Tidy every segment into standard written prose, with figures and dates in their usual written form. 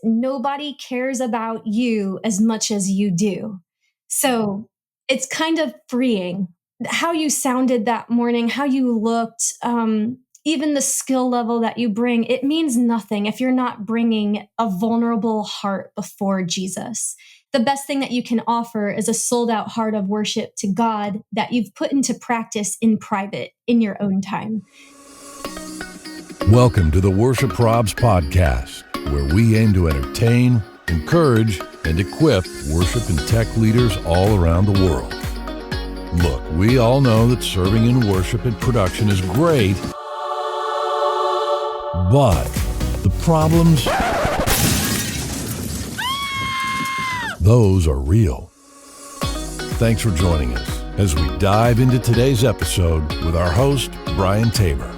nobody cares about you as much as you do. So it's kind of freeing. How you sounded that morning, how you looked, even the skill level that you bring, it means nothing if you're not bringing a vulnerable heart before Jesus. The best thing that you can offer is a sold out heart of worship to God that you've put into practice in private in your own time. Welcome to the Worship Robs podcast, where we aim to entertain, encourage, and equip worship and tech leaders all around the world. Look, we all know that serving in worship and production is great, but the problems, those are real. Thanks for joining us as we dive into today's episode with our host, Brian Tabor.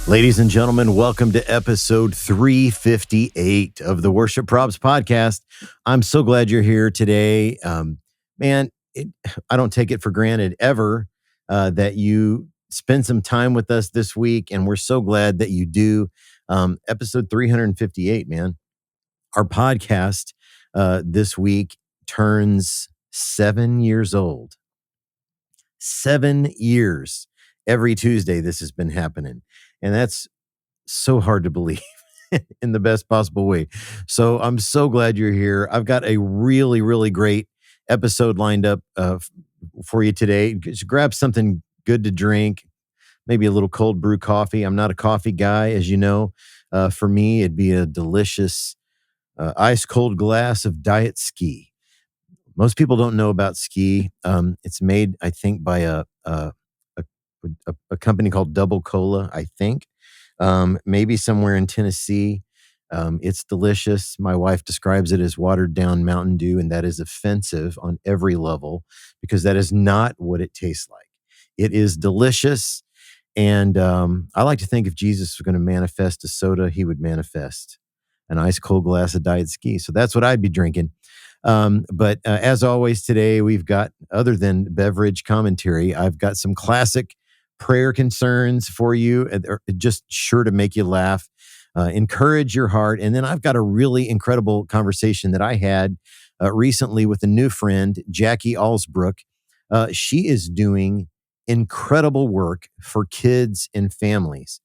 Ladies and gentlemen, welcome to episode 358 of the Worship Probs podcast. I'm so glad you're here today. I don't take it for granted ever that you spend some time with us this week, and we're so glad that you do. Episode 358, man. Our podcast this week turns 7 years old. 7 years. Every Tuesday, this has been happening. And that's so hard to believe in the best possible way. So I'm so glad you're here. I've got a really, really great episode lined up for you today. Just grab something good to drink, maybe a little cold brew coffee. I'm not a coffee guy, as you know. For me, it'd be a delicious ice cold glass of Diet Ski. Most people don't know about Ski. It's made, I think, by a company called Double Cola, I think, maybe somewhere in Tennessee. It's delicious. My wife describes it as watered down Mountain Dew, and that is offensive on every level because that is not what it tastes like. It is delicious. And I like to think if Jesus was going to manifest a soda, he would manifest an ice cold glass of Diet Ski. So that's what I'd be drinking. But as always today, we've got, other than beverage commentary, I've got some classic prayer concerns for you, just sure to make you laugh, encourage your heart. And then I've got a really incredible conversation that I had recently with a new friend, Jacqui Alsbrook. She is doing incredible work for kids and families.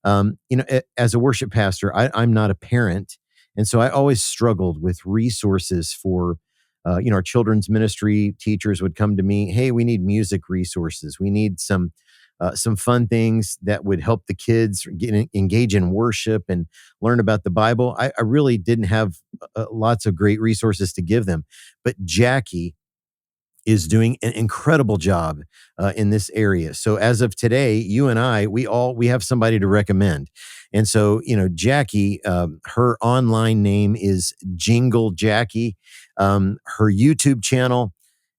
As a worship pastor, I'm not a parent. And so I always struggled with resources for, our children's ministry teachers would come to me. Hey, we need music resources. We need some fun things that would help the kids engage in worship and learn about the Bible. I really didn't have lots of great resources to give them. But Jacqui is doing an incredible job in this area. So as of today, you and I, we have somebody to recommend. And so, Jacqui, her online name is Jingle Jacqui. Her YouTube channel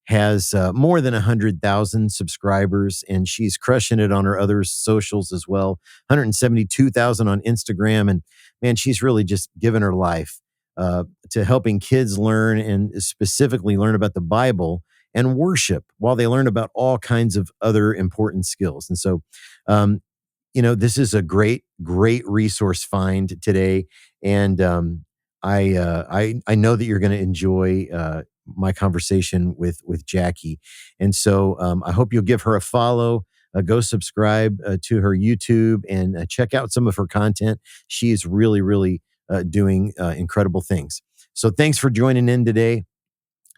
has more than 100,000 subscribers, and she's crushing it on her other socials as well. 172,000 on Instagram. And man, she's really just given her life to helping kids learn, and specifically learn about the Bible and worship while they learn about all kinds of other important skills. And so, this is a great, great resource find today. And I know that you're going to enjoy my conversation with Jacqui. And so I hope you'll give her a follow. Go subscribe to her YouTube and check out some of her content. She is really, really doing incredible things. So thanks for joining in today.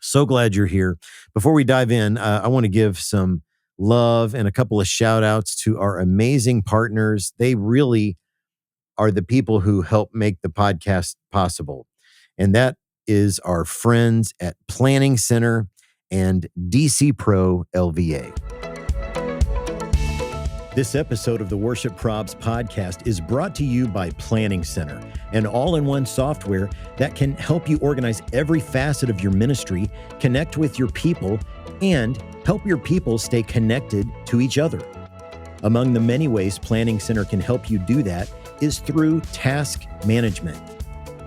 So glad you're here. Before we dive in, I want to give some love and a couple of shout outs to our amazing partners. They really are the people who help make the podcast possible. And that is our friends at Planning Center and DC Pro LVA. This episode of the Worship Probs podcast is brought to you by Planning Center, an all-in-one software that can help you organize every facet of your ministry, connect with your people, and help your people stay connected to each other. Among the many ways Planning Center can help you do that is through task management.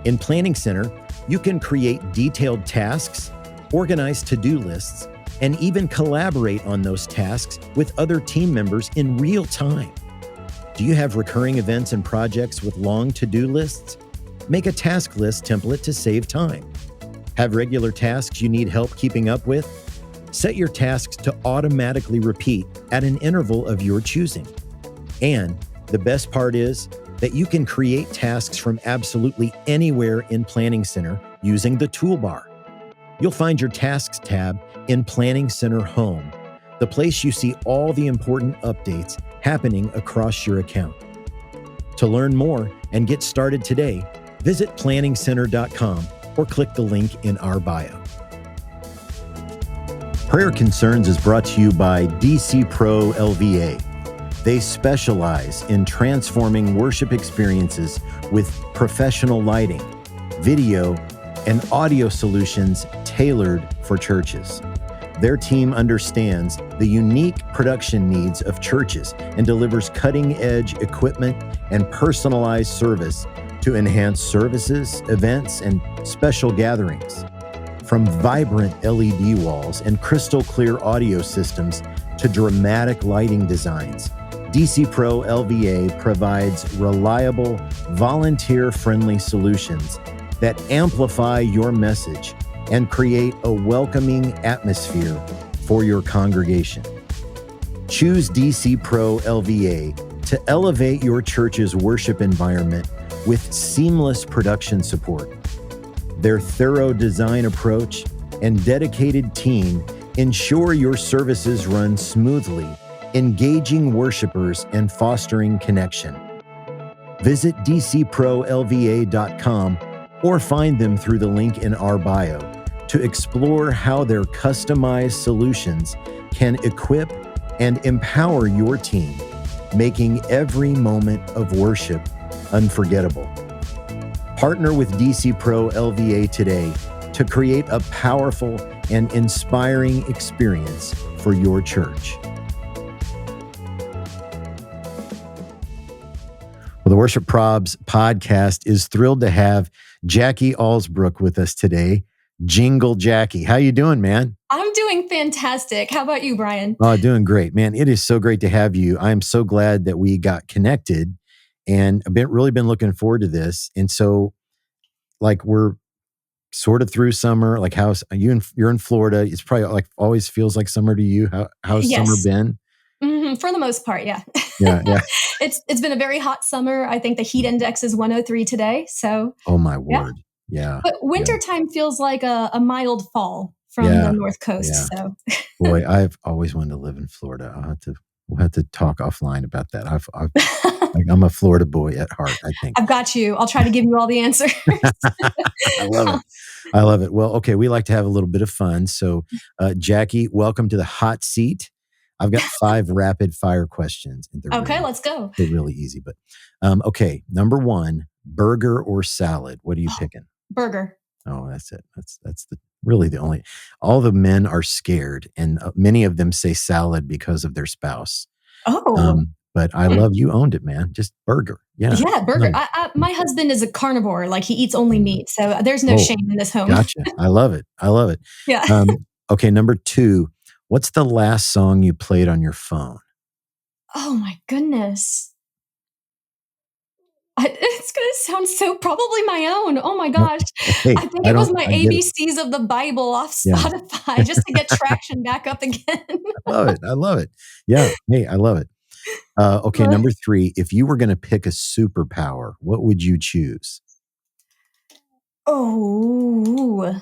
In Planning Center, you can create detailed tasks, organize to-do lists, and even collaborate on those tasks with other team members in real time. Do you have recurring events and projects with long to-do lists? Make a task list template to save time. Have regular tasks you need help keeping up with? Set your tasks to automatically repeat at an interval of your choosing. And the best part is that you can create tasks from absolutely anywhere in Planning Center using the toolbar. You'll find your Tasks tab in Planning Center Home, the place you see all the important updates happening across your account. To learn more and get started today, visit planningcenter.com or click the link in our bio. Prayer Concerns is brought to you by DC Pro LVA. They specialize in transforming worship experiences with professional lighting, video, and audio solutions tailored for churches. Their team understands the unique production needs of churches and delivers cutting-edge equipment and personalized service to enhance services, events, and special gatherings. From vibrant LED walls and crystal clear audio systems to dramatic lighting designs, DC Pro LVA provides reliable, volunteer-friendly solutions that amplify your message and create a welcoming atmosphere for your congregation. Choose DC Pro LVA to elevate your church's worship environment with seamless production support. Their thorough design approach and dedicated team ensure your services run smoothly, engaging worshipers and fostering connection. Visit dcprolva.com or find them through the link in our bio to explore how their customized solutions can equip and empower your team, making every moment of worship unforgettable. Partner with DC Pro LVA today to create a powerful and inspiring experience for your church. Well, the Worship Probs podcast is thrilled to have Jacqui Alsbrook with us today. Jingle Jacqui. How you doing, man? I'm doing fantastic. How about you, Brian? Oh, doing great, man. It is so great to have you. I'm so glad that we got connected, and I've really been looking forward to this. And so, like, we're sort of through summer. Like, you're in Florida. It's probably like always feels like summer to you. How's Yes. summer been? Mm-hmm. For the most part, yeah. Yeah. It's been a very hot summer. I think the heat index is 103 today. So, oh my word. Yeah. But wintertime feels like a mild fall from the North Coast. Yeah. So, boy, I've always wanted to live in Florida. We'll have to talk offline about that. I'm a Florida boy at heart, I think. I've got you. I'll try to give you all the answers. I love it. Well, okay, we like to have a little bit of fun. So, Jacqui, welcome to the hot seat. I've got 5 rapid fire questions. Okay, let's go. They're really easy, but okay. Number 1, burger or salad? What are you picking? Burger. Oh, that's it. That's really the only. All the men are scared, and many of them say salad because of their spouse. Oh. But I love you owned it, man. Just burger. Yeah, burger. My husband is a carnivore. Like, he eats only meat, so there's no shame in this home. Gotcha. I love it. Yeah. Okay, number 2. What's the last song you played on your phone? Oh my goodness. It's going to sound so probably my own. Oh my gosh. Hey, I think it was my ABCs of the Bible off Spotify just to get traction back up again. I love it. Yeah. Hey, I love it. Okay, number 3. If you were going to pick a superpower, what would you choose? Oh,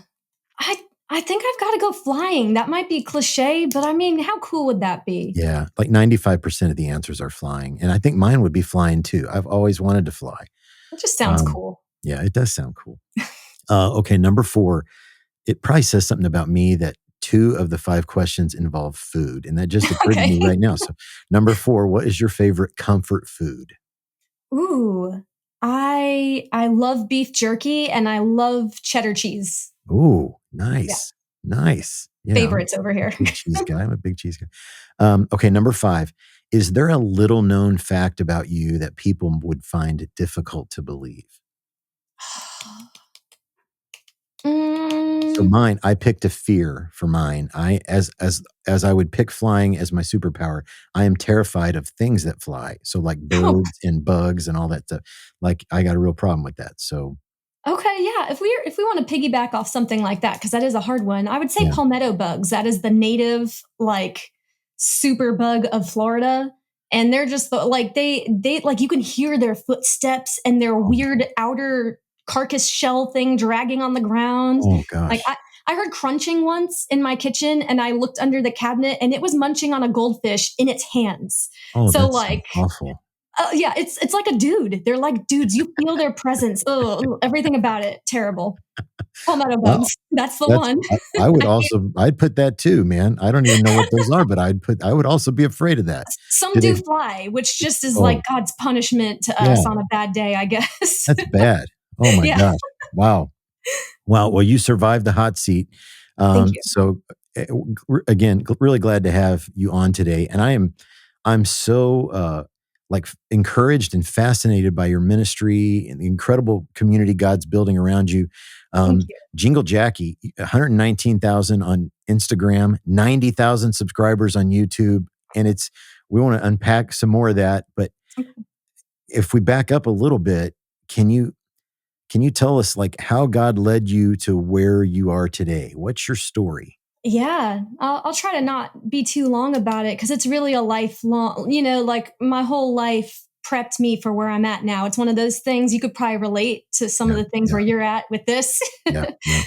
I think I've got to go flying. That might be cliche, but I mean, how cool would that be? Yeah, like 95% of the answers are flying. And I think mine would be flying too. I've always wanted to fly. It just sounds cool. Yeah, it does sound cool. Okay, number 4. It probably says something about me that 2 of the 5 questions involve food. And that just occurred to me right now. So number 4, what is your favorite comfort food? Ooh, I love beef jerky and I love cheddar cheese. Ooh, nice. Yeah. Nice. Yeah, favorites over here. I'm a big cheese guy. Okay, number 5. Is there a little known fact about you that people would find difficult to believe? So mine, I picked a fear for mine. As I would pick flying as my superpower, I am terrified of things that fly. So like birds and bugs and all that stuff. Like, I got a real problem with that. So Okay, yeah. If we want to piggyback off something like that, because that is a hard one, I would say Yeah. palmetto bugs. That is the native like super bug of Florida. And they're just like they like you can hear their footsteps and their Oh, weird outer carcass shell thing dragging on the ground. oh Like gosh. I heard crunching once in my kitchen and I looked under the cabinet and it was munching on a goldfish in its hands. Oh, So that sounds like awful. yeah, it's like a dude. They're like dudes. You feel their presence. Oh, everything about it terrible. Palmetto Wow. bugs. That's the That's one. I would also I'd put that too, man. I don't even know what those are, but I would also be afraid of that. Some Do do they fly, which just is like Oh, God's punishment to us yeah, on a bad day, I guess. that's bad. Oh my Yeah. gosh. Wow. Wow. Well, you survived the hot seat. Thank you. So again, really glad to have you on today. And I'm so like encouraged and fascinated by your ministry and the incredible community God's building around you. Thank you. Jingle Jacqui, 119,000 on Instagram, 90,000 subscribers on YouTube. And we want to unpack some more of that. But if we back up a little bit, can you tell us like how God led you to where you are today? What's your story? Yeah, I'll try to not be too long about it because it's really a lifelong, like my whole life prepped me for where I'm at now. It's one of those things you could probably relate to some of Yeah, the things yeah, where you're at with this. yeah, yeah.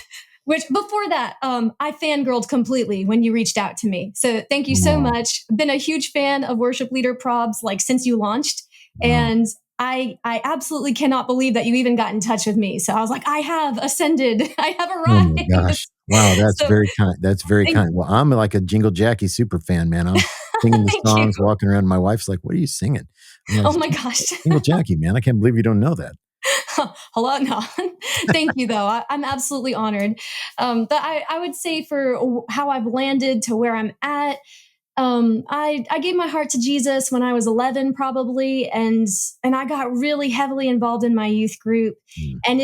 Which before that, I fangirled completely when you reached out to me. So thank you so Wow, much. Been a huge fan of Worship Leader Probs like since you launched. wow. And I absolutely cannot believe that you even got in touch with me. So I was like, I have ascended. I have Oh my arrived. gosh. Wow, that's So very kind. That's very thank, kind. Well, I'm like a Jingle Jacqui super fan, man. I'm singing the thank you. songs, walking around. My wife's like, "What are you singing?" I'm like, Oh my gosh. Jingle Jacqui, man. I can't believe you don't know that." Hello, no. Thank you, though. I'm absolutely honored. But I would say for how I've landed to where I'm at, I gave my heart to Jesus when I was 11, probably, and I got really heavily involved in my youth group, Mm, and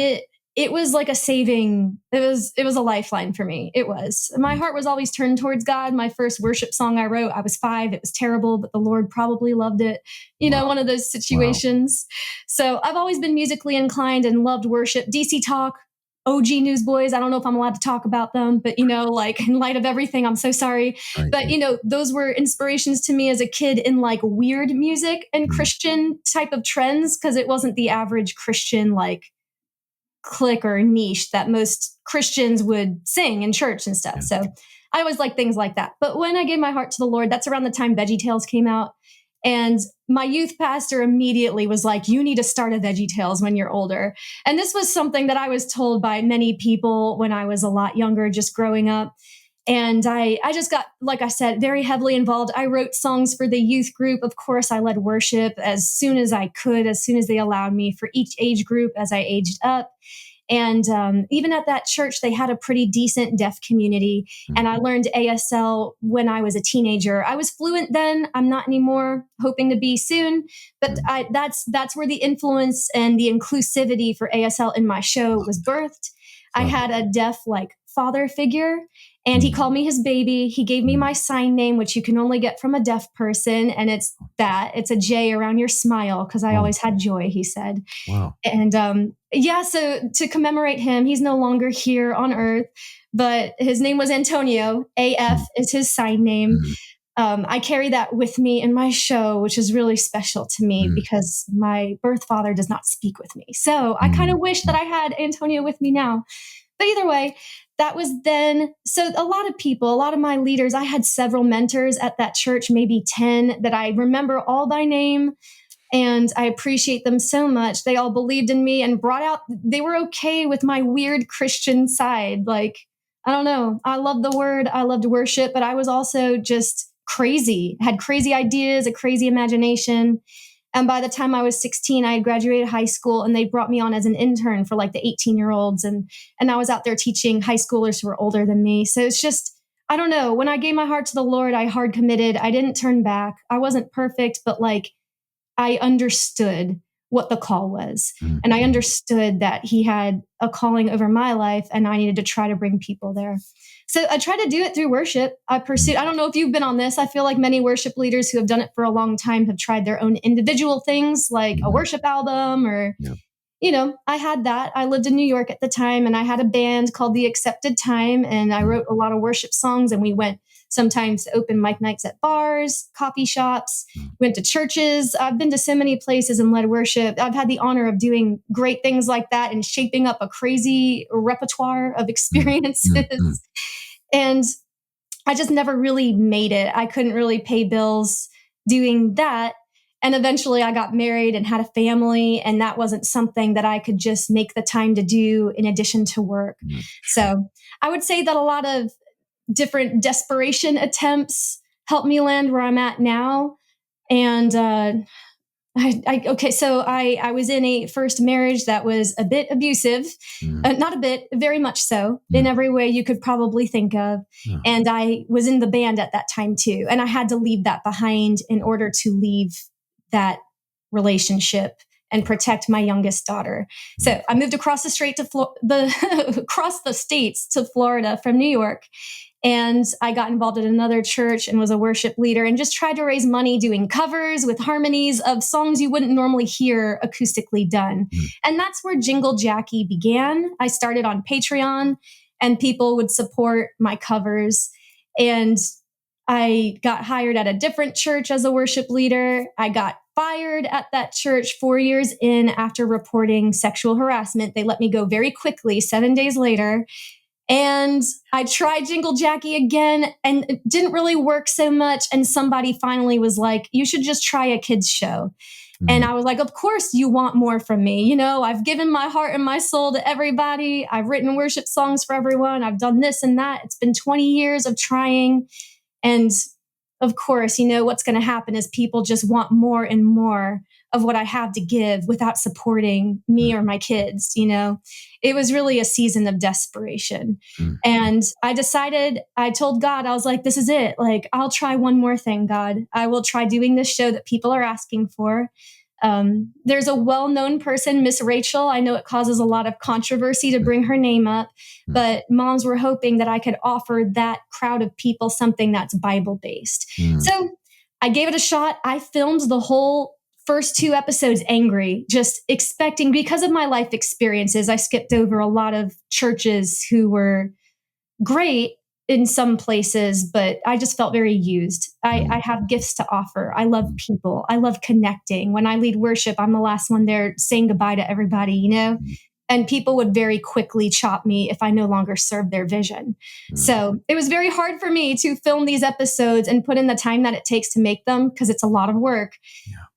it was like a saving. It was a lifeline for me. It was. My mm. heart was always turned towards God. My first worship song I wrote, I was 5. It was terrible, but the Lord probably loved it. Wow, One of those wow. situations. So I've always been musically inclined and loved worship. DC Talk, OG Newsboys. I don't know if I'm allowed to talk about them, but like in light of everything, I'm so sorry. Right. But those were inspirations to me as a kid in like weird music and Mm, Christian type of trends because it wasn't the average Christian like clique or niche that most Christians would sing in church and stuff. yeah. So I always like things like that. But when I gave my heart to the Lord, that's around the time VeggieTales came out. And my youth pastor immediately was like, you need to start a VeggieTales when you're older. And this was something that I was told by many people when I was a lot younger, just growing up. And I just got, like I said, very heavily involved. I wrote songs for the youth group. Of course, I led worship as soon as I could, as soon as they allowed me for each age group as I aged up. And even at that church, they had a pretty decent deaf community. And I Mhm, learned ASL when I was a teenager. I was fluent then. I'm not anymore. Hoping to be soon. But mhm. that's where the influence and the inclusivity for ASL in my show was birthed. I Love it. had a deaf like father figure, and he Mm, called me his baby. He gave me mm. my sign name, which you can only get from a deaf person, and it's a J around your smile because I Oh, always had joy. He said. wow. And yeah, so to commemorate him, he's no longer here on earth, but his name was Antonio. AF Mm, is his sign name. mm, I carry that with me in my show, which is really special to me mm, because my birth father does not speak with me. So I kind mm, of wish that mm, I had Antonio with me now. But either way, that was then. So a lot of people, a lot of my leaders, I had several mentors at that church, maybe 10 that I remember all by name, and I appreciate them so much. They all believed in me and they were okay with my weird Christian side. Like, I don't know. I love the word, I loved worship, but I was also just crazy, had crazy ideas, a crazy imagination. And by the time I was 16, I had graduated high school and they brought me on as an intern for like the 18-year-olds. And I was out there teaching high schoolers who were older than me. So it's just, I don't know. When I gave my heart to the Lord, I hard committed. I didn't turn back. I wasn't perfect, but like I understood what the call was. mm, And I mm, understood that he had a calling over my life and I needed to try to bring people there. So I try to do it through worship. mm. I don't know if you've been on this. I feel like many worship leaders who have done it for a long time have tried their own individual things like a Mhm. worship album or, Yeah. I had that. I lived in New York at the time, and I had a band called The Accepted Time, and I wrote a lot of worship songs, and we went sometimes to open mic nights at bars, coffee shops, went to churches. I've been to so many places and led worship. I've had the honor of doing great things like that and shaping up a crazy repertoire of experiences. And I just never really made it. I couldn't really pay bills doing that. And eventually I got married and had a family, and that wasn't something that I could just make the time to do in addition to work. So I would say that a lot of different desperation attempts helped me land where I'm at now. And so I was in a first marriage that was a bit abusive, not a bit, very much so, in every way you could probably think of. And I was in the band at that time too. And I had to leave that behind in order to leave that relationship and protect my youngest daughter. So I moved across the state across the states to Florida from New York. And I got involved in another church and was a worship leader and just tried to raise money doing covers with harmonies of songs you wouldn't normally hear acoustically done. And that's where Jingle Jacqui began. I started on Patreon, and people would support my covers. And I got hired at a different church as a worship leader. I got fired at that church 4 years in after reporting sexual harassment. They let me go very quickly, 7 days later. And I tried Jingle Jacqui again, and it didn't really work so much. And somebody finally was like, you should just try a kids show. And I was like, of course you want more from me. I've given my heart and my soul to everybody. I've written worship songs for everyone. I've done this and that. It's been 20 years of trying. And of course, what's going to happen is people just want more and more of what I have to give without supporting me or my kids. It was really a season of desperation. And I told God, I was like, this is it. Like, I'll try one more thing, God. I will try doing this show that people are asking for. There's a well-known person, Miss Rachel. I know it causes a lot of controversy to bring her name up, but moms were hoping that I could offer that crowd of people something that's Bible-based. So I gave it a shot. I filmed the whole first 2 episodes angry, just expecting, because of my life experiences, I skipped over a lot of churches who were great in some places, but I just felt very used. I have gifts to offer. I love people. I love connecting. When I lead worship, I'm the last one there saying goodbye to everybody, and people would very quickly chop me if I no longer served their vision. So it was very hard for me to film these episodes and put in the time that it takes to make them, because it's a lot of work.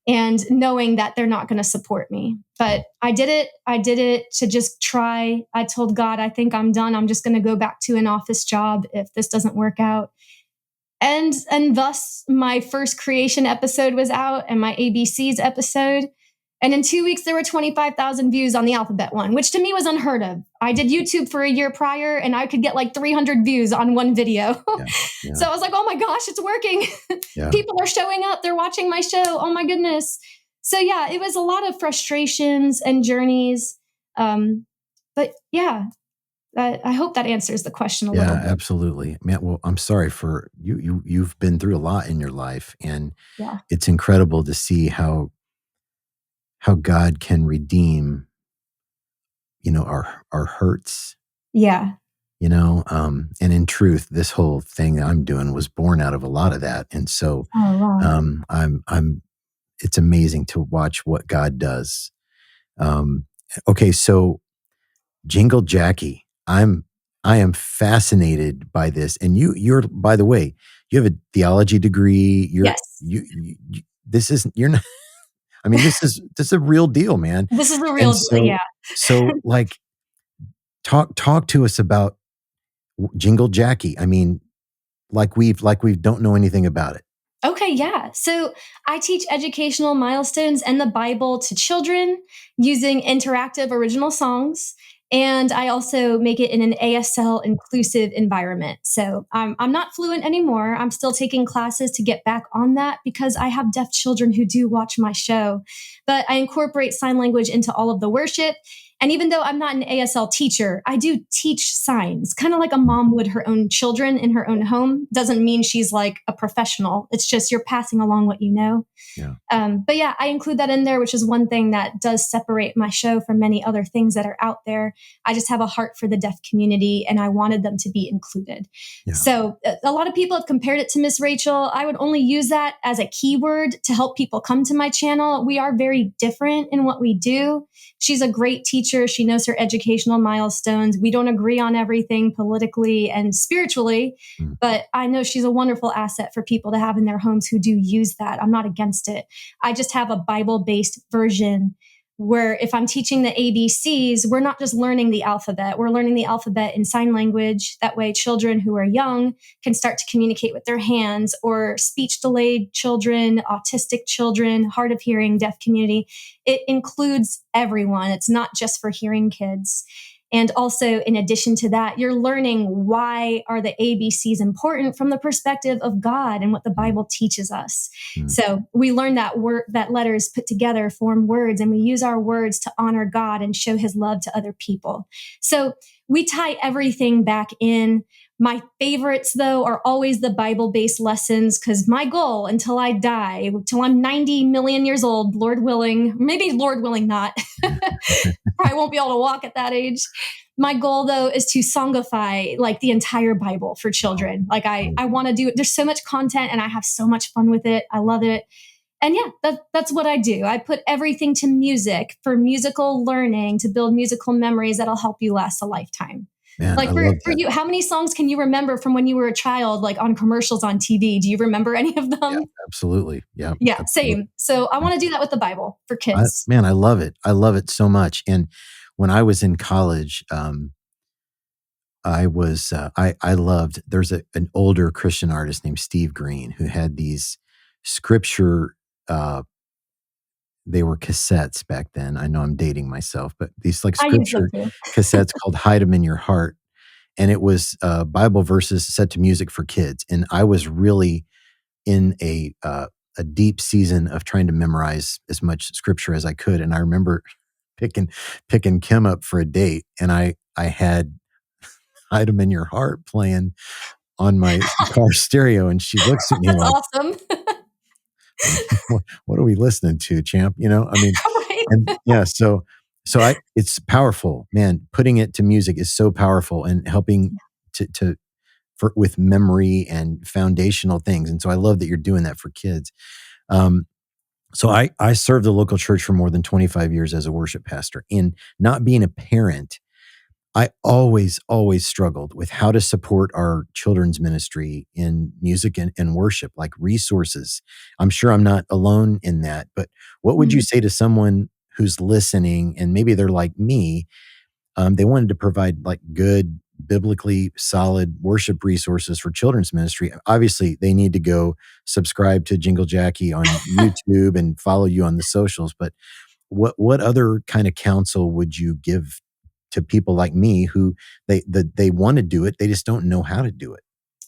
And knowing that they're not going to support me. But I did it. I did it to just try. I told God, I think I'm done. I'm just going to go back to an office job if this doesn't work out. And thus my first creation episode was out, and my ABCs episode. And in 2 weeks, there were 25,000 views on the alphabet one, which to me was unheard of. I did YouTube for a year prior, and I could get like 300 views on one video. So I was like, oh my gosh, it's working. People are showing up. They're watching my show. Oh my goodness. So yeah, it was a lot of frustrations and journeys. But yeah, I hope that answers the question a little bit. Yeah, absolutely. Man, well, I'm sorry for you. You've been through a lot in your life, and it's incredible to see how God can redeem, our hurts. Yeah. And in truth, this whole thing that I'm doing was born out of a lot of that. And so, it's amazing to watch what God does. Okay. So Jingle Jacqui, I am fascinated by this. And you're, by the way, you have a theology degree. Yes. You're not, I mean, this is a real deal, man. This is a real deal. Yeah. So like, talk to us about Jingle Jacqui. I mean, like we don't know anything about it. Okay, yeah. So I teach educational milestones and the Bible to children using interactive original songs. And I also make it in an ASL inclusive environment. So I'm not fluent anymore. I'm still taking classes to get back on that because I have deaf children who do watch my show. But I incorporate sign language into all of the worship. And even though I'm not an ASL teacher, I do teach signs, kind of like a mom would her own children in her own home. Doesn't mean she's like a professional. It's just you're passing along what you know. Yeah. But yeah, I include that in there, which is one thing that does separate my show from many other things that are out there. I just have a heart for the deaf community and I wanted them to be included. Yeah. So a lot of people have compared it to Miss Rachel. I would only use that as a keyword to help people come to my channel. We are very different in what we do. She's a great teacher. She knows her educational milestones. We don't agree on everything politically and spiritually, but I know she's a wonderful asset for people to have in their homes who do use that. I'm not against it. I just have a Bible-based version where if I'm teaching the ABCs, we're not just learning the alphabet. We're learning the alphabet in sign language. That way, children who are young can start to communicate with their hands, or speech delayed children, autistic children, hard of hearing, deaf community. It includes everyone. It's not just for hearing kids. And also, in addition to that, you're learning why are the ABCs important from the perspective of God and what the Bible teaches us. So we learn that that letters put together form words, and we use our words to honor God and show his love to other people. So we tie everything back in. My favorites, though, are always the Bible-based lessons, because my goal until I die, till I'm 90 million years old, Lord willing, maybe Lord willing not, probably won't be able to walk at that age. My goal, though, is to songify like the entire Bible for children. Like I want to do it. There's so much content and I have so much fun with it. I love it. And yeah, that's what I do. I put everything to music for musical learning, to build musical memories that'll help you last a lifetime. Man, like I for love that. you, how many songs can you remember from when you were a child, like on commercials on TV? Do you remember any of them? Yeah, absolutely. Yeah. Yeah, Absolutely. same. So I want to do that with the Bible for kids. Man, I love it. I love it so much. And when I was in college, I loved, there's an older Christian artist named Steve Green who had these scripture, they were cassettes back then. I know I'm dating myself, but these like I use them scripture too. cassettes called Hide 'Em in Your Heart. And it was Bible verses set to music for kids. And I was really in a deep season of trying to memorize as much scripture as I could. And I remember picking Kim up for a date, and I had Hide 'Em in Your Heart playing on my car stereo, and she looks at me That's like, awesome. what are we listening to, champ? You know, I mean, and Right. yeah, it's powerful, man. Putting it to music is so powerful and helping to with memory and foundational things. And so I love that you're doing that for kids. So I served the local church for more than 25 years as a worship pastor. And not being a parent, I always struggled with how to support our children's ministry in music and worship, like resources. I'm sure I'm not alone in that, but what would you say to someone who's listening and maybe they're like me? They wanted to provide like good, biblically solid worship resources for children's ministry. Obviously, they need to go subscribe to Jingle Jacqui on YouTube and follow you on the socials. But what other kind of counsel would you give to people like me who they want to do it, they just don't know how to do it?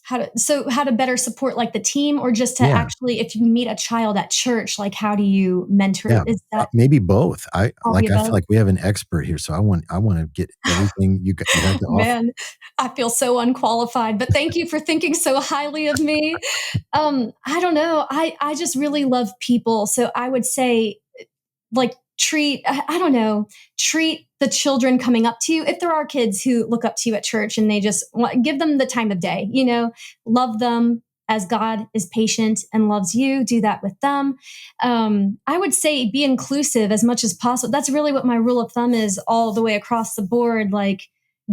How to better support like the team, or just to Yeah. actually, if you meet a child at church, like how do you mentor? Yeah, Is that maybe both. all the I feel above? like we have an expert here, so I want to get everything you have to offer. Man, I feel so unqualified, but thank you for thinking so highly of me. I don't know. I just really love people. So I would say, like, I don't know, treat the children coming up to you. If there are kids who look up to you at church and they just give them the time of day, love them as God is patient and loves you. Do that with them. I would say be inclusive as much as possible. That's really what my rule of thumb is all the way across the board. Like,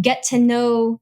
get to know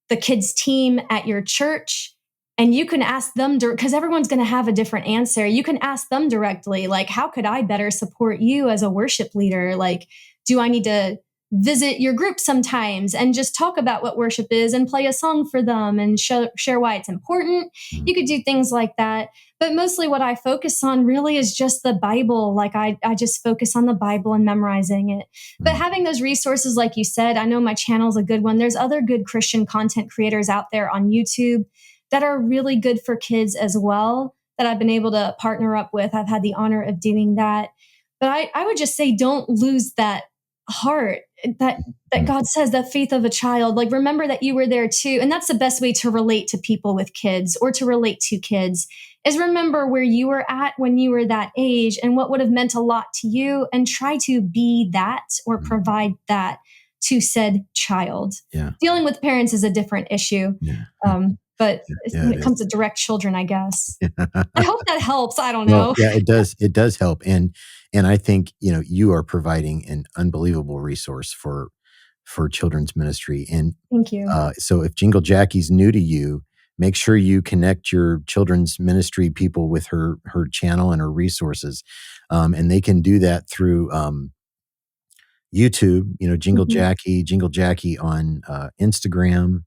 the kids' team at your church. And you can ask them, because everyone's going to have a different answer. You can ask them directly, like, how could I better support you as a worship leader? Like, do I need to visit your group sometimes and just talk about what worship is and play a song for them and share why it's important? You could do things like that. But mostly what I focus on really is just the Bible. Like I just focus on the Bible and memorizing it. But having those resources, like you said, I know my channel is a good one. There's other good Christian content creators out there on YouTube that are really good for kids as well, that I've been able to partner up with. I've had the honor of doing that. But I would just say, don't lose that heart. that God says that faith of a child, like remember that you were there too. And that's the best way to relate to people with kids or to relate to kids is remember where you were at when you were that age and what would have meant a lot to you and try to be that or provide that to said child. Yeah. Dealing with parents is a different issue. Yeah. But Yeah, when it it is. comes to direct children, I guess. I hope that helps. I don't Well, know. yeah, it does. It does help. And I think, you are providing an unbelievable resource for children's ministry. And Thank you. so if Jingle Jacqui's new to you, make sure you connect your children's ministry people with her channel and her resources. And they can do that through YouTube, Jingle Mhm. Jacqui on Instagram,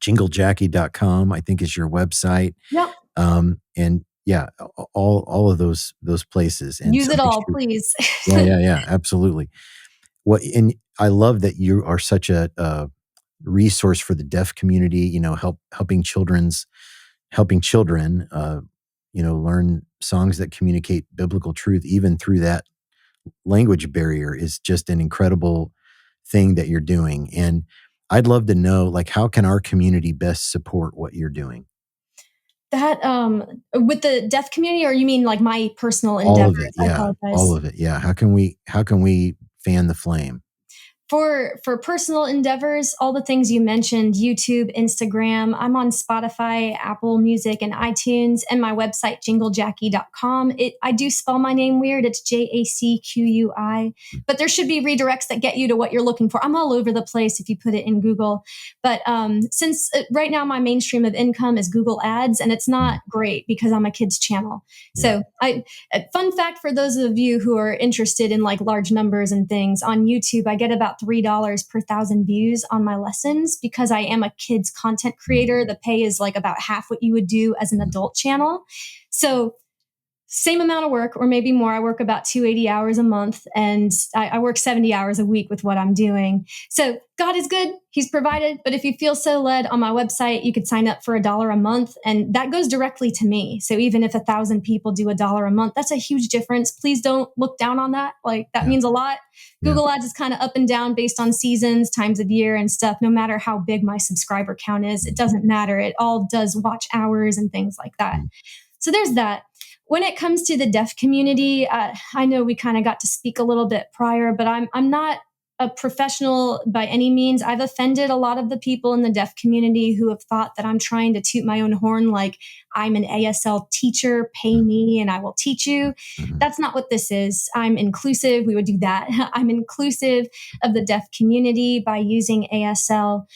jinglejacqui.com, I think is your website. Yep. And yeah, all of those places. And Use so it make all, sure. please. Yeah, absolutely. And I love that you are such a resource for the deaf community, helping children, learn songs that communicate biblical truth, even through that language barrier is just an incredible thing that you're doing. And I'd love to know, like, how can our community best support what you're doing? That, with the deaf community, or you mean like my personal All endeavors? of it. I Yeah. All apologize. of it. Yeah. How can we fan the flame? For personal endeavors, all the things you mentioned, YouTube, Instagram, I'm on Spotify, Apple Music, and iTunes, and my website, jinglejacqui.com. I do spell my name weird. It's Jacqui, but there should be redirects that get you to what you're looking for. I'm all over the place if you put it in Google. But since right now my mainstream of income is Google Ads, and it's not great because I'm a kids channel. Yeah. So fun fact for those of you who are interested in like large numbers and things, on YouTube, I get about $3 per 1,000 views on my lessons because I am a kids content creator. The pay is like about half what you would do as an adult channel. So same amount of work or maybe more. I work about 280 hours a month and I work 70 hours a week with what I'm doing. So God is good. He's provided. But if you feel so led, on my website, you could sign up for $1 a month and that goes directly to me. So even if 1,000 people do $1 a month, that's a huge difference. Please don't look down on that. Like that means a lot. Yeah. Google Ads is kind of up and down based on seasons, times of year and stuff. No matter how big my subscriber count is, it doesn't matter. It all does watch hours and things like that. So there's that. When it comes to the deaf community, I know we kind of got to speak a little bit prior, but I'm not a professional by any means. I've offended a lot of the people in the deaf community who have thought that I'm trying to toot my own horn like I'm an ASL teacher, pay me and I will teach you. That's not what this is. I'm inclusive. We would do that. I'm inclusive of the deaf community by using ASL.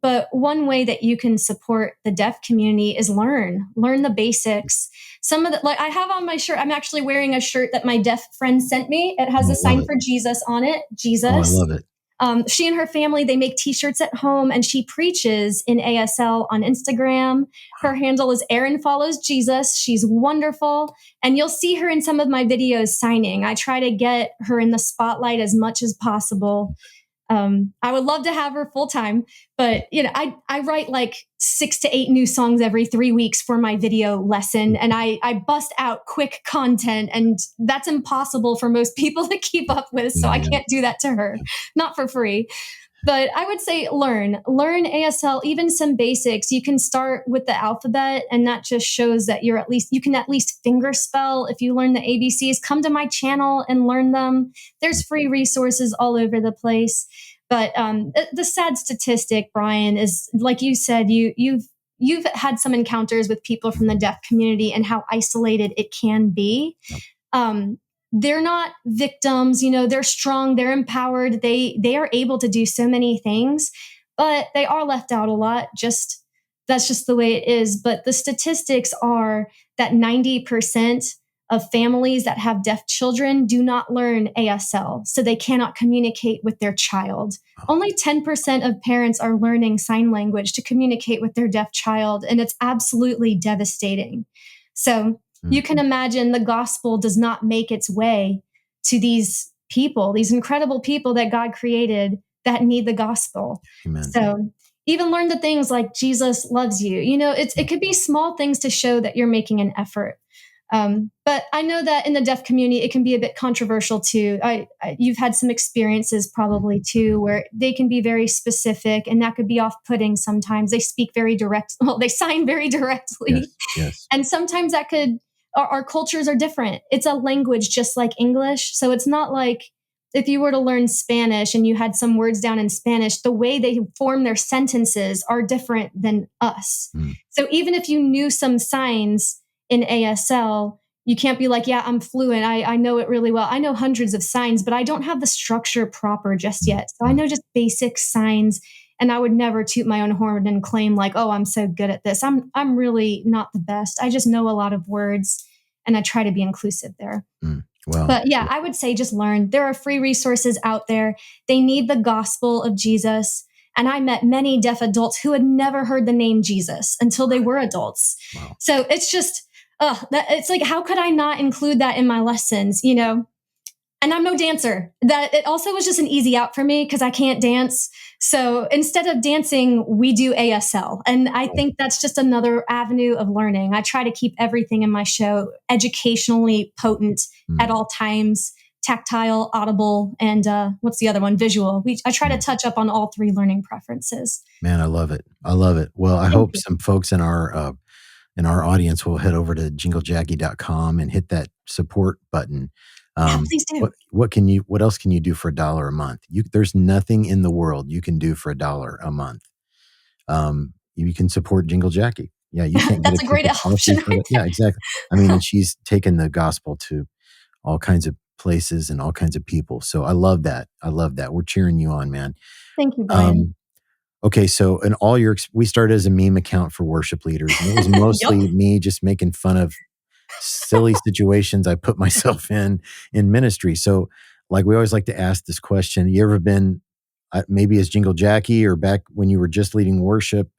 But one way that you can support the deaf community is learn the basics. Some of the, like I have on my shirt, I'm actually wearing a shirt that my deaf friend sent me. It has Oh, a I love sign it. for Jesus on it. Oh, I Jesus. love it. She and her family, they make t-shirts at home and she preaches in ASL on Instagram. Her handle is Erin Follows Jesus. She's wonderful. And you'll see her in some of my videos signing. I try to get her in the spotlight as much as possible. I would love to have her full time, but I write like 6 to 8 new songs every 3 weeks for my video lesson, and I bust out quick content, and that's impossible for most people to keep up with. So I can't do that to her, not for free. But I would say learn ASL, even some basics. You can start with the alphabet, and that just shows that you can at least finger spell. If you learn the ABCs, come to my channel and learn them. There's free resources all over the place. But the sad statistic, Brian, is like you said, you've had some encounters with people from the deaf community and how isolated it can be. They're not victims, they're strong, they're empowered, they are able to do so many things, but they are left out a lot. That's just the way it is. But the statistics are that 90% of families that have deaf children do not learn ASL, so they cannot communicate with their child. Only 10% of parents are learning sign language to communicate with their deaf child, and it's absolutely devastating. So you can imagine the gospel does not make its way to these people, these incredible people that God created that need the gospel. Amen. So even learn the things like Jesus loves you. It could be small things to show that you're making an effort. But I know that in the deaf community, it can be a bit controversial too. You've had some experiences probably too, where they can be very specific and that could be off-putting sometimes. They speak very direct, well, they sign very directly. Yes. Yes. And sometimes that could, our cultures are different. It's a language just like English. So it's not like if you were to learn Spanish and you had some words down in Spanish, the way they form their sentences are different than us. So even if you knew some signs in ASL, you can't be like, yeah, I'm fluent. I know it really well. I know hundreds of signs, but I don't have the structure proper just yet. So I know just basic signs. And I would never toot my own horn and claim like, oh, I'm so good at this. I'm really not the best. I just know a lot of words and I try to be inclusive there. Wow. But yeah, I would say just learn. There are free resources out there. They need the gospel of Jesus. And I met many deaf adults who had never heard the name Jesus until they were adults. Wow. So it's just, it's like, how could I not include that in my lessons, you know? And I'm no dancer. That it also was just an easy out for me because I can't dance. So instead of dancing, we do ASL. And I think that's just another avenue of learning. I try to keep everything in my show educationally potent at all times, tactile, audible, and what's the other one? Visual. I try to touch up on all three learning preferences. Man, I love it. I love it. Well, I hope some folks in our audience will head over to jinglejacqui.com and hit that support button. Yeah, please do. What else can you do for $1 a month? There's nothing in the world you can do for $1 a month. You can support Jingle Jacqui. Yeah, you can't get That's a great option. Right? Yeah, exactly. I mean, and she's taken the gospel to all kinds of places and all kinds of people. So I love that. I love that. We're cheering you on, man. Thank you, Brian. Okay, so in all we started as a meme account for worship leaders. And it was mostly me just making fun of silly situations I put myself in ministry. So like we always like to ask this question, you ever been maybe as Jingle Jacqui or back when you were just leading worship,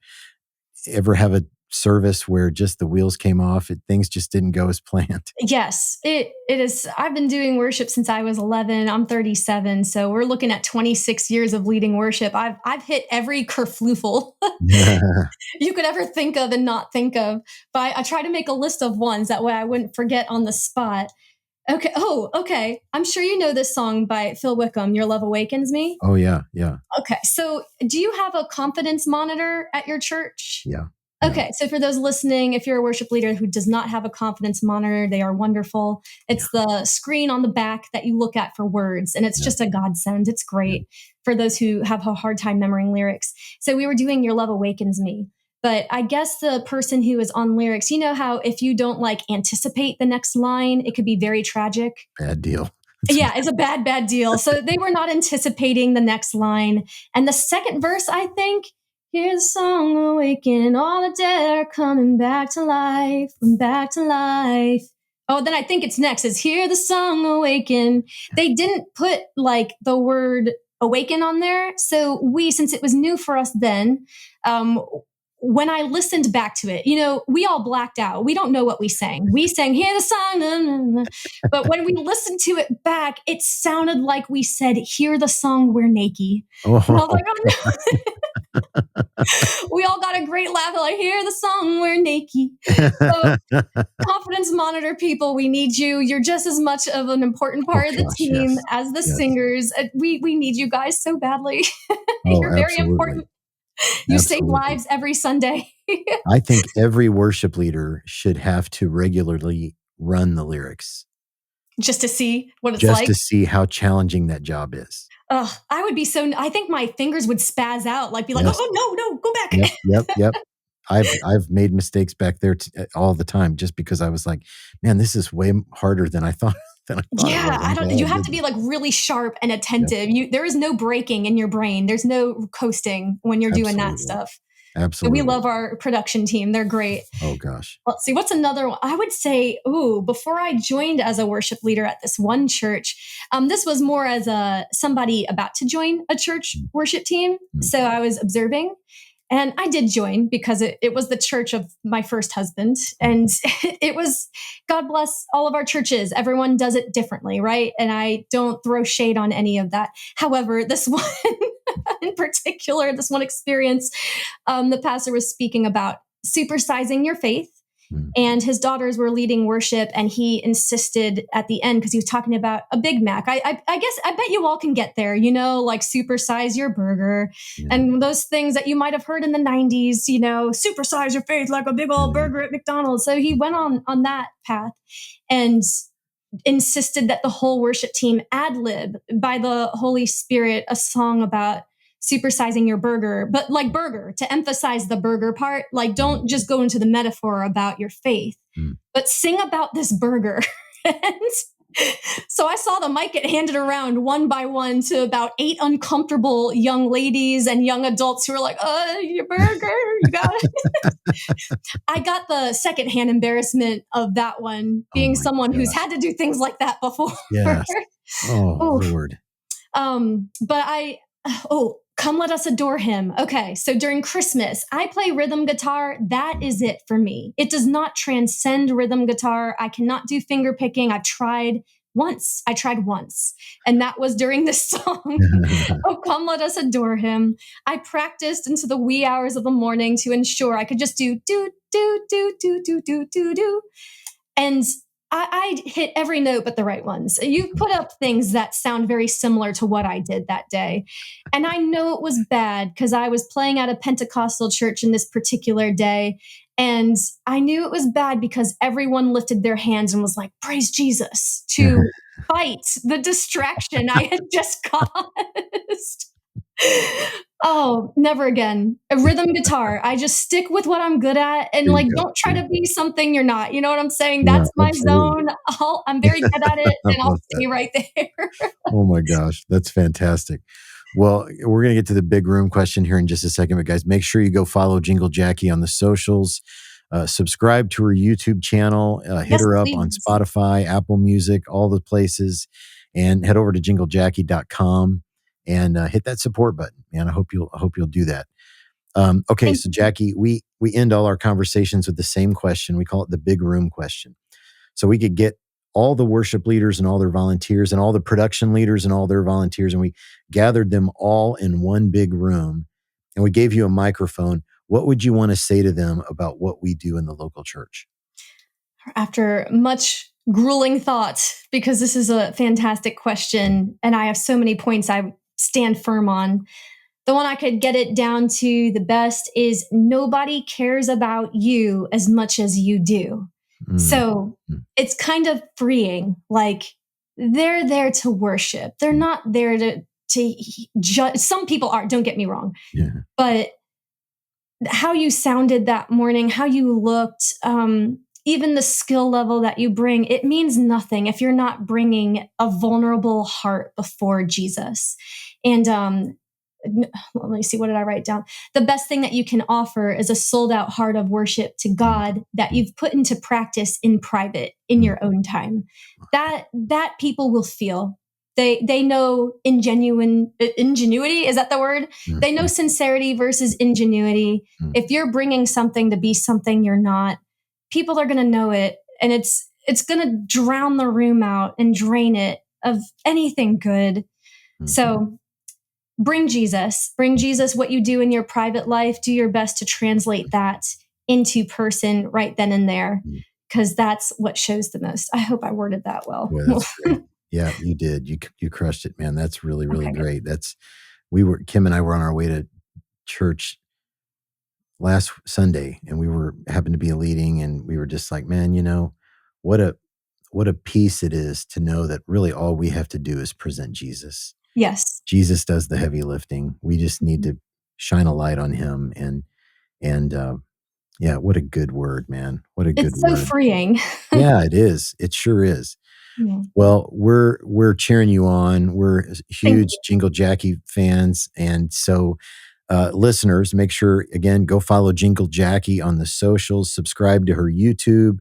ever have a service where just the wheels came off, things just didn't go as planned? Yes, it is. I've been doing worship since I was 11. I'm 37. So we're looking at 26 years of leading worship. I've hit every kerfluffle you could ever think of and not think of. But I try to make a list of ones. That way I wouldn't forget on the spot. Okay. Oh, okay. I'm sure you know this song by Phil Wickham, Your Love Awakens Me. Oh, yeah. Yeah. Okay. So do you have a confidence monitor at your church? Yeah. Okay, so for those listening, if you're a worship leader who does not have a confidence monitor, they are wonderful. It's the screen on the back that you look at for words, and it's just a godsend. It's great for those who have a hard time remembering lyrics. So we were doing Your Love Awakens Me. But I guess the person who is on lyrics, you know how if you don't like anticipate the next line, it could be very tragic. Bad deal. Yeah, it's a bad deal. So they were not anticipating the next line. And the second verse, I think, hear the song awaken, all the dead are coming back to life, back to life. Oh, then I think it's next is hear the song awaken. They didn't put like the word awaken on there. So since it was new for us then, when I listened back to it, you know, we all blacked out. We don't know what we sang. We sang, hear the song. Nah, nah, nah. But when we listened to it back, it sounded like we said, hear the song, we're naked. And I was like, oh no. We all got a great laugh. Like, hear the song, we're naked. So, confidence monitor people, we need you. You're just as much of an important part of the team as the singers. We need you guys so badly. You're very important. You save lives every Sunday. I think every worship leader should have to regularly run the lyrics. Just to see what it's like? Just to see how challenging that job is. I would be I think my fingers would spaz out, like be like, oh, no, go back. Yep. I've made mistakes back there all the time just because I was like, man, this is way harder than I thought. Yeah, you have to be like really sharp and attentive. There is no breaking in your brain. There's no coasting when you're doing that stuff. Absolutely. So we love our production team. They're great. Oh gosh. Let's see. What's another one? I would say, before I joined as a worship leader at this one church, this was more as somebody about to join a church worship team. So I was observing. And I did join because it was the church of my first husband. And it was, God bless all of our churches. Everyone does it differently, right? And I don't throw shade on any of that. However, this one in particular, this one experience, the pastor was speaking about supersizing your faith. Mm. and his daughters were leading worship, and he insisted at the end, because he was talking about a Big Mac. I guess I bet you all can get there, like supersize your burger Yeah. and those things that you might have heard in the 90s, supersize your faith like a big old Yeah. burger at McDonald's. So he went on that path and insisted that the whole worship team ad lib by the Holy Spirit a song about supersizing your burger, but like burger, to emphasize the burger part. Like, don't just go into the metaphor about your faith, Mm. but sing about this burger. And so I saw the mic get handed around one by one to about 8 uncomfortable young ladies and young adults who were like, your burger, you got it. I got the secondhand embarrassment of that one, Oh being my someone who's gosh. had to do things like that before. Yes. Oh, Oof. Lord. But come let us adore him. Okay, so during Christmas, I play rhythm guitar. That is it for me. It does not transcend rhythm guitar. I cannot do finger picking. I tried once, and that was during this song. Oh, come let us adore him. I practiced into the wee hours of the morning to ensure I could just do, do, do, do, do, do, do, do, do. And I hit every note but the right ones. You put up things that sound very similar to what I did that day. And I know it was bad because I was playing at a Pentecostal church in this particular day. And I knew it was bad because everyone lifted their hands and was like, praise Jesus, to fight the distraction I had just caused. Oh, never again. A rhythm guitar. I just stick with what I'm good at and There you like go. don't try to be something you're not. You know what I'm saying? Yeah, That's my absolutely. zone. I'm very good at it I and I'll love that. stay right there. Oh my gosh, that's fantastic. Well, we're going to get to the big room question here in just a second, but guys, make sure you go follow Jingle Jacqui on the socials. Subscribe to her YouTube channel. Hit Yes, her up on please. Spotify, Apple Music, all the places, and head over to jinglejacqui.com and hit that support button. Man, I hope you'll do that. Okay, Thank so you. Jacqui, we end all our conversations with the same question. We call it the big room question. So we could get all the worship leaders and all their volunteers and all the production leaders and all their volunteers, and we gathered them all in one big room, and we gave you a microphone. What would you want to say to them about what we do in the local church? After much grueling thought, because this is a fantastic question and I have so many points I stand firm on. The one I could get it down to the best is nobody cares about you as much as you do. Mm, So mm, it's kind of freeing. Like, they're there to worship. They're mm. not there to judge. Some people are, don't get me wrong, Yeah. but how you sounded that morning, how you looked, even the skill level that you bring, it means nothing if you're not bringing a vulnerable heart before Jesus. And let me see, what did I write down? The best thing that you can offer is a sold out heart of worship to God that you've put into practice in private in your own time. That people will feel. They know ingenuity. Is that the word? They know sincerity versus ingenuity. If you're bringing something to be something you're not, people are going to know it, and it's going to drown the room out and drain it of anything good. So bring Jesus. Bring Jesus. What you do in your private life, do your best to translate that into person right then and there, because that's what shows the most. I hope I worded that well. Boy, that's great. Yeah, you did. You crushed it, man. That's really, really Okay, good. great. Kim and I were on our way to church last Sunday, and we happened to be leading, and we were just like, man, what a peace it is to know that really all we have to do is present Jesus. Yes. Jesus does the heavy lifting. We just need to shine a light on him. And yeah, what a good word, man. What a good It's so word. freeing. Yeah, it is. It sure is. Yeah. Well, we're cheering you on. We're Thank huge Jingle Jacqui fans. And so listeners, make sure, again, go follow Jingle Jacqui on the socials, subscribe to her YouTube,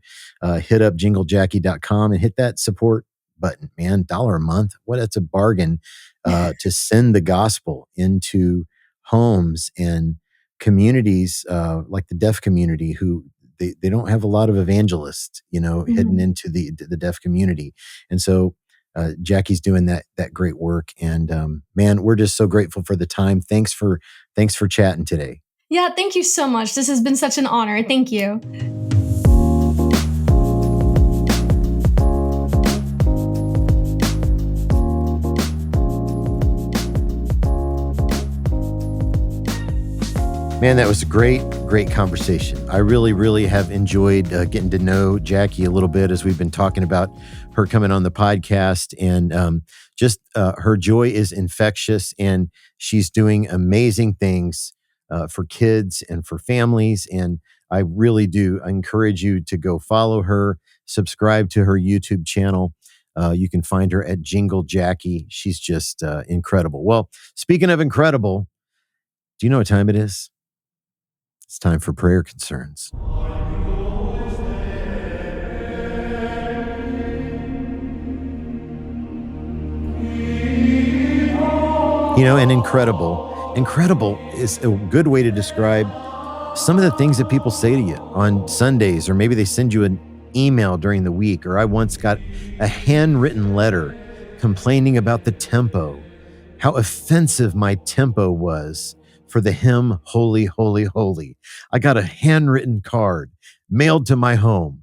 hit up jinglejacqui.com and hit that support button, man. $1 a month. That's a bargain to send the gospel into homes and communities like the deaf community who they don't have a lot of evangelists, heading you. into the deaf community. And so Jacqui's doing that great work. And man, we're just so grateful for the time. Thanks for chatting today. Yeah, thank you so much. This has been such an honor. Thank you. Man, that was a great conversation. I really have enjoyed getting to know Jacqui a little bit as we've been talking about her coming on the podcast. And just her joy is infectious, and she's doing amazing things for kids and for families. And I really do encourage you to go follow her, subscribe to her YouTube channel. You can find her at Jingle Jacqui. She's just incredible. Well, speaking of incredible, do you know what time it is? It's time for prayer concerns. And incredible is a good way to describe some of the things that people say to you on Sundays, or maybe they send you an email during the week. Or I once got a handwritten letter complaining about the tempo, how offensive my tempo was for the hymn, Holy, Holy, Holy. I got a handwritten card mailed to my home.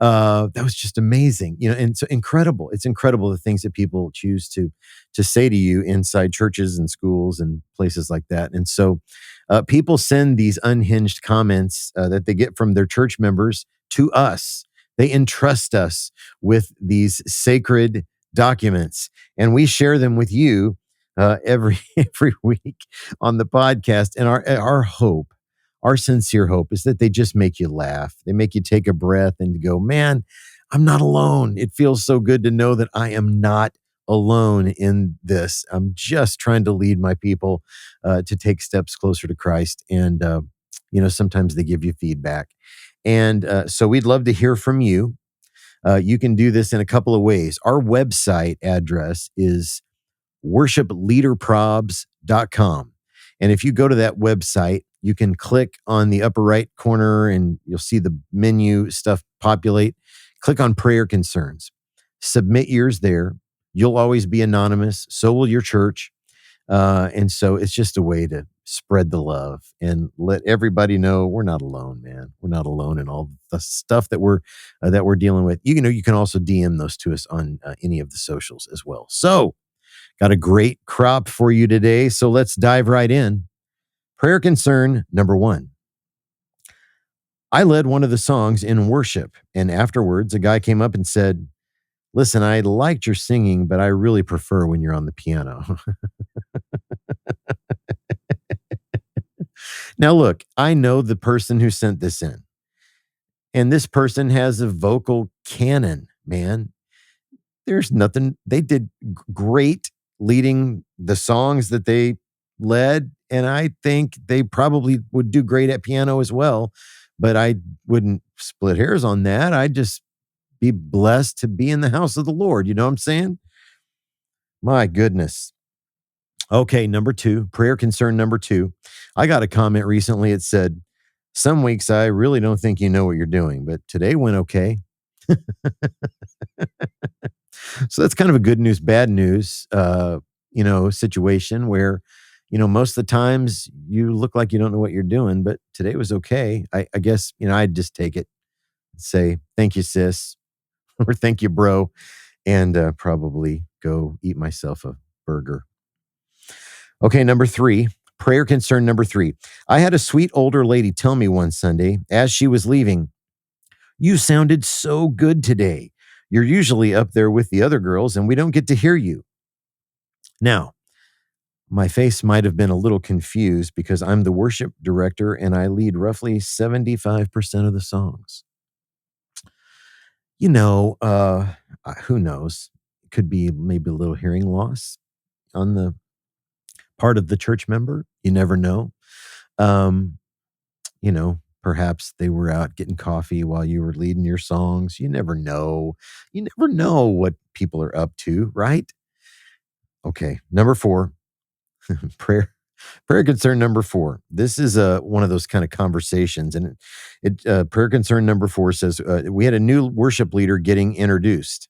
That was just amazing, and so incredible. It's incredible the things that people choose to say to you inside churches and schools and places like that. And so people send these unhinged comments that they get from their church members to us. They entrust us with these sacred documents, and we share them with you every week on the podcast. And our hope, our sincere hope, is that they just make you laugh. They make you take a breath and go, man, I'm not alone. It feels so good to know that I am not alone in this. I'm just trying to lead my people to take steps closer to Christ. And, sometimes they give you feedback. And so we'd love to hear from you. You can do this in a couple of ways. Our website address is worshipleaderprobs.com. And if you go to that website, you can click on the upper right corner and you'll see the menu stuff populate. Click on prayer concerns. Submit yours there. You'll always be anonymous. So will your church. And so it's just a way to spread the love and let everybody know we're not alone, man. We're not alone in all the stuff that we're dealing with. You can also DM those to us on any of the socials as well. So got a great crop for you today. So let's dive right in. Prayer concern number 1. I led one of the songs in worship, and afterwards a guy came up and said, listen, I liked your singing, but I really prefer when you're on the piano. Now, look, I know the person who sent this in, and this person has a vocal cannon, man. There's nothing. They did great leading the songs that they led, and I think they probably would do great at piano as well, but I wouldn't split hairs on that. I'd just be blessed to be in the house of the Lord. You know what I'm saying? My goodness. Okay, number 2, prayer concern number 2. I got a comment recently. It said, some weeks I really don't think you know what you're doing, but today went okay. So that's kind of a good news, bad news, situation where, most of the times you look like you don't know what you're doing, but today was okay. I guess, I'd just take it and say, thank you, sis, or thank you, bro, and probably go eat myself a burger. Okay, number 3, prayer concern number 3. I had a sweet older lady tell me one Sunday as she was leaving, you sounded so good today. You're usually up there with the other girls and we don't get to hear you. Now, my face might have been a little confused because I'm the worship director and I lead roughly 75% of the songs. Who knows? It could be maybe a little hearing loss on the part of the church member. You never know. Perhaps they were out getting coffee while you were leading your songs. You never know. You never know what people are up to, right? Okay, number 4, prayer concern number 4. This is one of those kind of conversations, and prayer concern number 4 says we had a new worship leader getting introduced,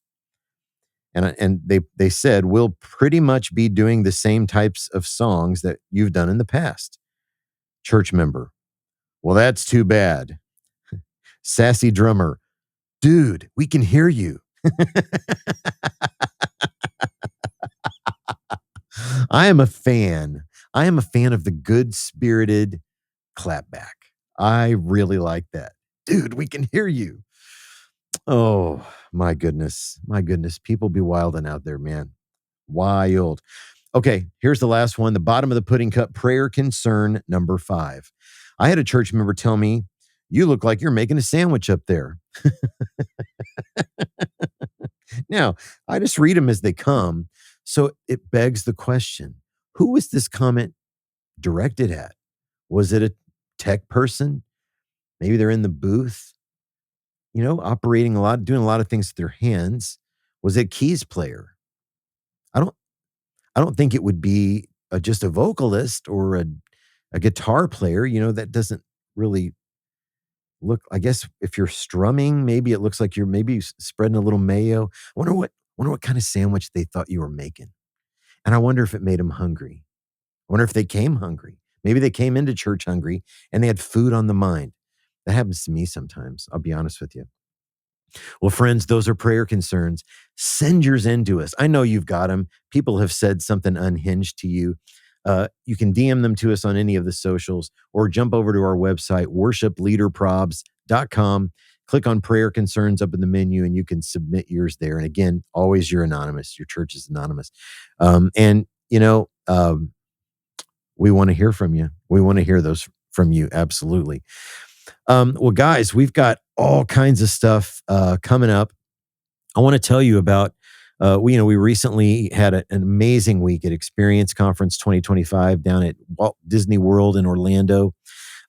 and they said we'll pretty much be doing the same types of songs that you've done in the past. Church member, well, that's too bad. Sassy drummer, dude, we can hear you. I am a fan. I am a fan of the good-spirited clap back. I really like that. Dude, we can hear you. Oh, my goodness. My goodness. People be wilding out there, man. Wild. Okay, here's the last one. The bottom of the pudding cup, prayer concern number 5. I had a church member tell me, "You look like you're making a sandwich up there." Now, I just read them as they come. So it begs the question, who was this comment directed at? Was it a tech person? Maybe they're in the booth, operating a lot, doing a lot of things with their hands. Was it keys player? I don't I don't think it would be just a vocalist or a guitar player. That doesn't really look. I guess if you're strumming, maybe it looks like you're maybe spreading a little mayo. I wonder what kind of sandwich they thought you were making, and I wonder if it made them hungry. I wonder if they came hungry. Maybe they came into church hungry and they had food on the mind. That happens to me sometimes. I'll be honest with you. Well, friends, those are prayer concerns. Send yours in to us. I know you've got them. People have said something unhinged to you. You can DM them to us on any of the socials or jump over to our website, worshipleaderprobs.com. Click on prayer concerns up in the menu and you can submit yours there. And again, always you're anonymous. Your church is anonymous. We want to hear from you. We want to hear those from you. Absolutely. Well, guys, we've got all kinds of stuff coming up. I want to tell you about, we recently had an amazing week at Experience Conference 2025 down at Walt Disney World in Orlando.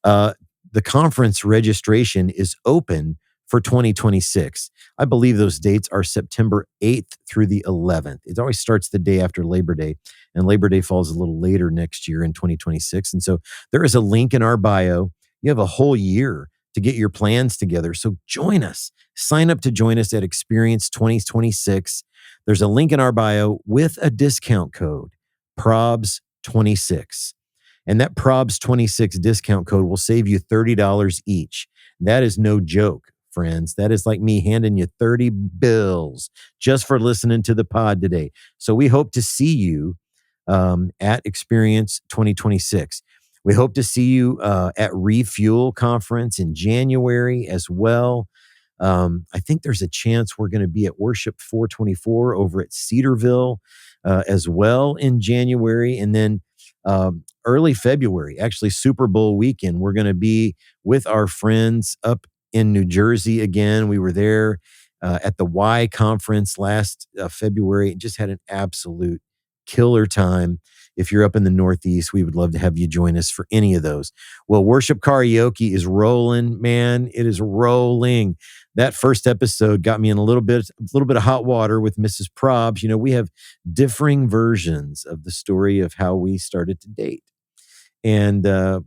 The conference registration is open for 2026. I believe those dates are September 8th through the 11th. It always starts the day after Labor Day, and Labor Day falls a little later next year in 2026. And so there is a link in our bio. You have a whole year to get your plans together. So join us. Sign up to join us at Experience 2026. There's a link in our bio with a discount code, PROBS26. And that PROBS26 discount code will save you $30 each. That is no joke, friends. That is like me handing you 30 bills just for listening to the pod today. So we hope to see you at Experience 2026. We hope to see you at Refuel Conference in January as well. I think there's a chance we're going to be at Worship 424 over at Cedarville as well in January. And then early February, actually Super Bowl weekend, we're going to be with our friends up in New Jersey again. We were there at the Y Conference last February and just had an absolute killer time. If you're up in the Northeast, we would love to have you join us for any of those. Well, Worship Karaoke is rolling, man. It is rolling. That first episode got me in a little bit of hot water with Mrs. Probs. We have differing versions of the story of how we started to date. And, I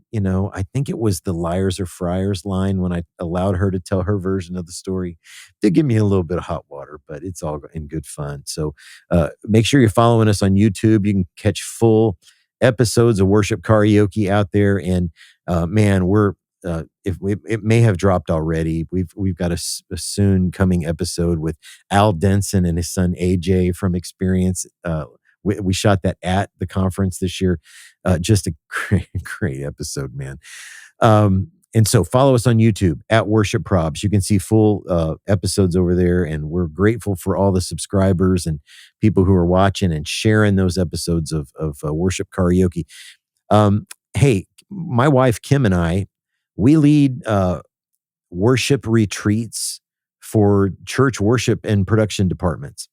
think it was the Liars or Friars line when I allowed her to tell her version of the story. Did give me a little bit of hot water, but it's all in good fun. So make sure you're following us on YouTube. You can catch full episodes of Worship Karaoke out there. And man, it may have dropped already. We've got a soon coming episode with Al Denson and his son AJ from Experience. We shot that at the conference this year. Just a great episode, man. And so follow us on YouTube at Worship Probs. You can see full episodes over there. And we're grateful for all the subscribers and people who are watching and sharing those episodes of Worship Karaoke. Hey, my wife, Kim, and I, we lead worship retreats for church worship and production departments.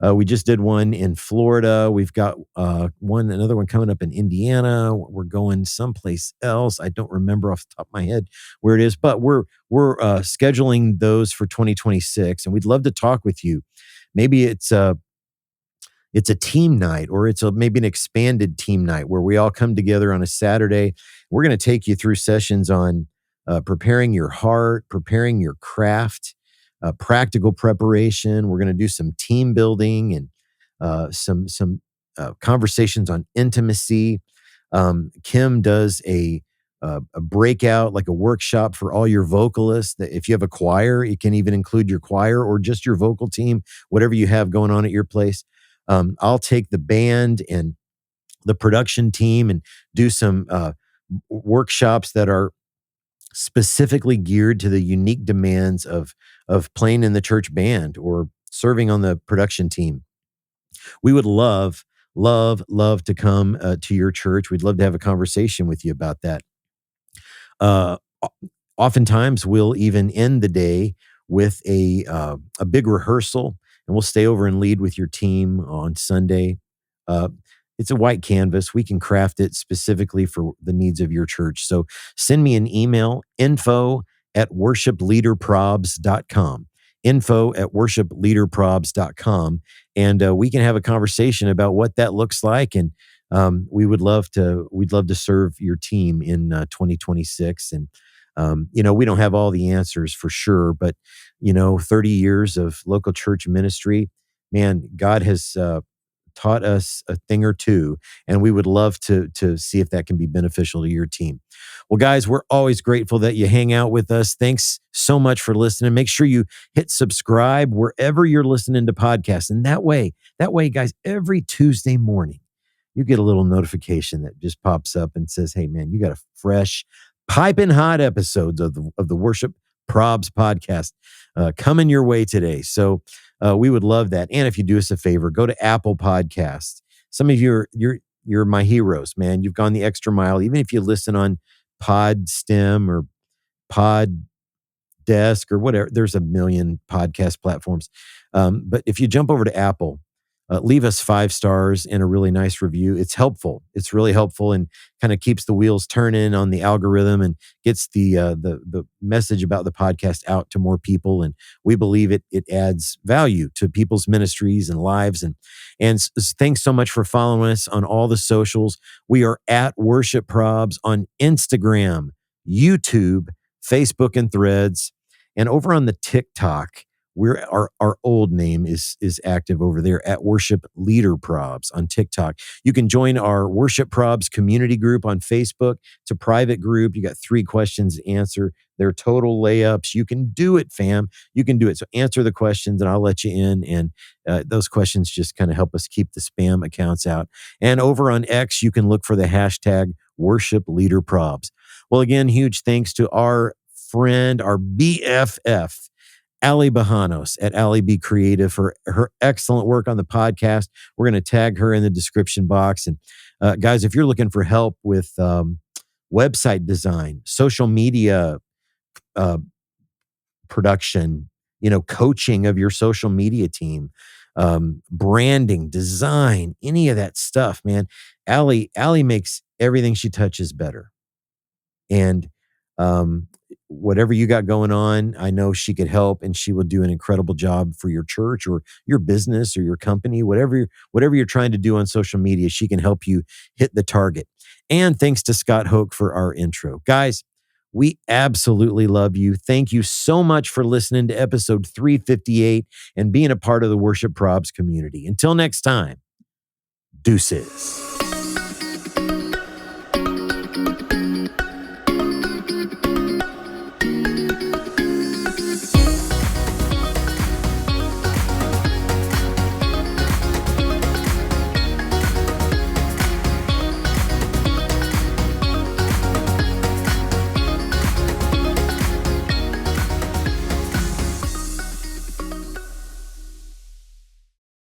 We just did one in Florida. We've got another one coming up in Indiana. We're going someplace else. I don't remember off the top of my head where it is, but we're scheduling those for 2026, and we'd love to talk with you. Maybe it's a team night, or it's maybe an expanded team night where we all come together on a Saturday. We're going to take you through sessions on preparing your heart, preparing your craft, practical preparation. We're going to do some team building and some conversations on intimacy. Kim does a breakout, like a workshop for all your vocalists. That if you have a choir, you can even include your choir or just your vocal team, whatever you have going on at your place. I'll take the band and the production team and do some workshops that are specifically geared to the unique demands of playing in the church band or serving on the production team. We would love to come to your church. We'd love to have a conversation with you about that. Uh, Oftentimes, we'll even end the day with a big rehearsal, and we'll stay over and lead with your team on Sunday. Uh, it's a white canvas. We can craft it specifically for the needs of your church. So send me an email, info@worshipleaderprobs.com, info@worshipleaderprobs.com, and we can have a conversation about what that looks like. And we'd love to serve your team in 2026. And we don't have all the answers for sure, but 30 years of local church ministry, man, God has taught us a thing or two, and we would love to see if that can be beneficial to your team. Well, guys, we're always grateful that you hang out with us. Thanks so much for listening. Make sure you hit subscribe wherever you're listening to podcasts, and that way, guys, every Tuesday morning, you get a little notification that just pops up and says, "Hey, man, you got a fresh, piping hot episodes of the Worship Probs podcast coming your way today." So we would love that. And if you do us a favor, go to Apple Podcasts. Some of you you're my heroes, man. You've gone the extra mile. Even if you listen on PodStem or Pod Desk or whatever, there's a million podcast platforms. But if you jump over to Apple, leave us 5 stars and a really nice review. It's helpful. It's really helpful and kind of keeps the wheels turning on the algorithm and gets the message about the podcast out to more people. And we believe it adds value to people's ministries and lives. And thanks so much for following us on all the socials. We are at Worship Probs on Instagram, YouTube, Facebook, and Threads. And over on the TikTok, our old name is active over there at Worship Leader Probs on TikTok. You can join our Worship Probs community group on Facebook. It's a private group. You got 3 questions to answer. They're total layups. You can do it, fam. You can do it. So answer the questions and I'll let you in. And those questions just kind of help us keep the spam accounts out. And over on X, you can look for the hashtag Worship Leader Probs. Well, again, huge thanks to our friend, our BFF, Ali Bajanos at Ali Be Creative for her excellent work on the podcast. We're going to tag her in the description box. And guys, if you're looking for help with website design, social media production, coaching of your social media team, branding, design, any of that stuff, man, Ali makes everything she touches better. And whatever you got going on, I know she could help, and she will do an incredible job for your church or your business or your company, whatever you're trying to do on social media. She can help you hit the target. And thanks to Scott Hoke for our intro. Guys, we absolutely love you. Thank you so much for listening to episode 358 and being a part of the Worship Probs community. Until next time, deuces.